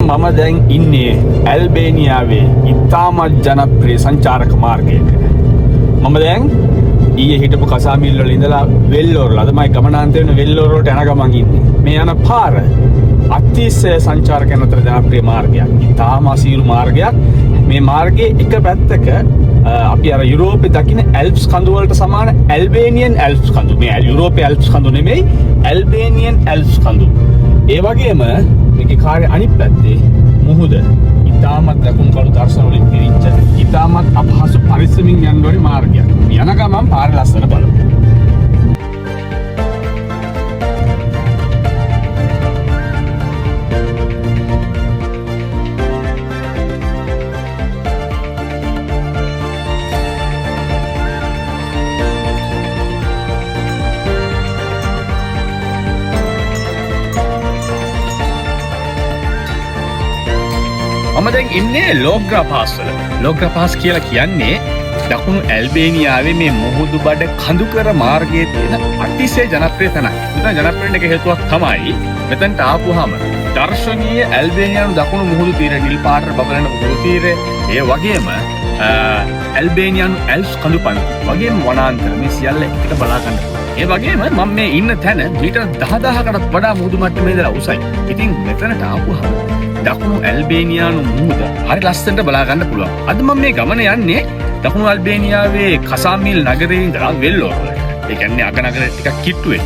මම දැන් ඉන්නේ ඇල්බේනියාවේ ඉතාමත් ජනප්‍රිය සංචාරක මාර්ගයක. මම දැන් ඊයේ හිටපු කසාමිල් වල ඉඳලා වෙල්ලෝරල අද මම ගමනාන්තය වෙන වෙල්ලෝර වලට යන ගමන් ඉන්නේ. මේ යන පාර අතිශය සංචාරකයන් අතර ජනප්‍රිය මාර්ගයක්. ඉතාම අසීරු මාර්ගයක්. මේ මාර්ගයේ එක පැත්තක අපි අර යුරෝපේ දකින්න ඇල්ප්ස් කඳු වලට සමාන ඇල්බේනියන් ඇල්ප්ස් කඳු. මේ යුරෝපේ ඇල්ප්ස් කඳු නෙමෙයි ඇල්බේනියන් ඇල්ප්ස් කඳු. ඒ වගේම මේකේ කාර්ය අනිත් පැත්තේ මුහුද. ඉතාමත් දකුණු කළු දර්ශන වලින් පිරිච්ච ඉතාමත් අපහසු පරිස්සමින් යන්න ඕනේ මාර්ගයක්. යන ගමන් පාර ලස්සන බලමු. මම දැන් ඉන්නේ ලෝග්‍රා පාස් වල. ලෝග්‍රා පාස් කියලා කියන්නේ දකුණු ඇල්බේනියාවේ මේ මුහුදු බඩ කඳුකර මාර්ගයේ තියෙන අතිශය ජනප්‍රිය තැනක්. මෙතන ජනප්‍රිය වෙන්න හේතුවක් තමයි මෙතනට ආපුවාම දර්ශනීය ඇල්බේනියානු දකුණු මුහුදු තීරය නිල් පාට බබලන මුහුදු තීරය, ඒ වගේම ඇල්බේනියානු ඇල්ප්ස් කඳුපන් වගේම වනාන්තර මේ සියල්ල එකට බලා ගන්න. ඒ වගේම මම මේ ඉන්න තැන මීටර් 10000කටත් වඩා මුහුදු මට්ටමේ ඉඳලා උසයි. ඉතින් මෙතනට ආපුවාම දකුණු ඇල්බේනියානු මුහුද හරි ලස්සනට බලා ගන්න පුළුවන්. අද මම මේ ගමන යන්නේ දකුණු ඇල්බේනියාවේ කසාමිල් නගරයේ ඉඳලා වෙල්ලෝර වලට. ඒ කියන්නේ අගනගරේ ටිකක් කිට්ටුවේ.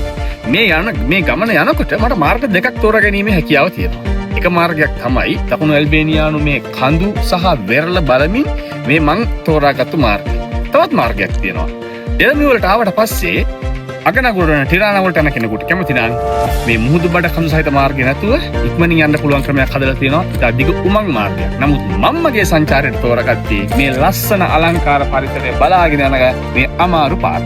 මේ ගමන යනකොට මට මාර්ග දෙකක් තෝරාගැනීමේ හැකියාව තියෙනවා. එක මාර්ගයක් තමයි දකුණු ඇල්බේනියානු මේ කඳු සහ වෙරළ බලමින් මේ මං තෝරාගත්තු මාර්ගය. තවත් මාර්ගයක් තියෙනවා. එළඹ වලට ආවට පස්සේ අගනගොඩන ටිරානා වලට යන කෙනෙකුට කැමති නම් මේ මුහුදු බඩ කඳු සහිත මාර්ගය නැතුව ඉක්මනින් යන්න පුළුවන් ක්‍රමයක් හදලා තියෙනවා. ඒක දිග උමං මාර්ගයක්. නමුත් මම්මගේ සංචාරයට තෝරාගත්තේ මේ ලස්සන අලංකාර පරිසරය බලාගෙන යන මේ අමාරු පාර.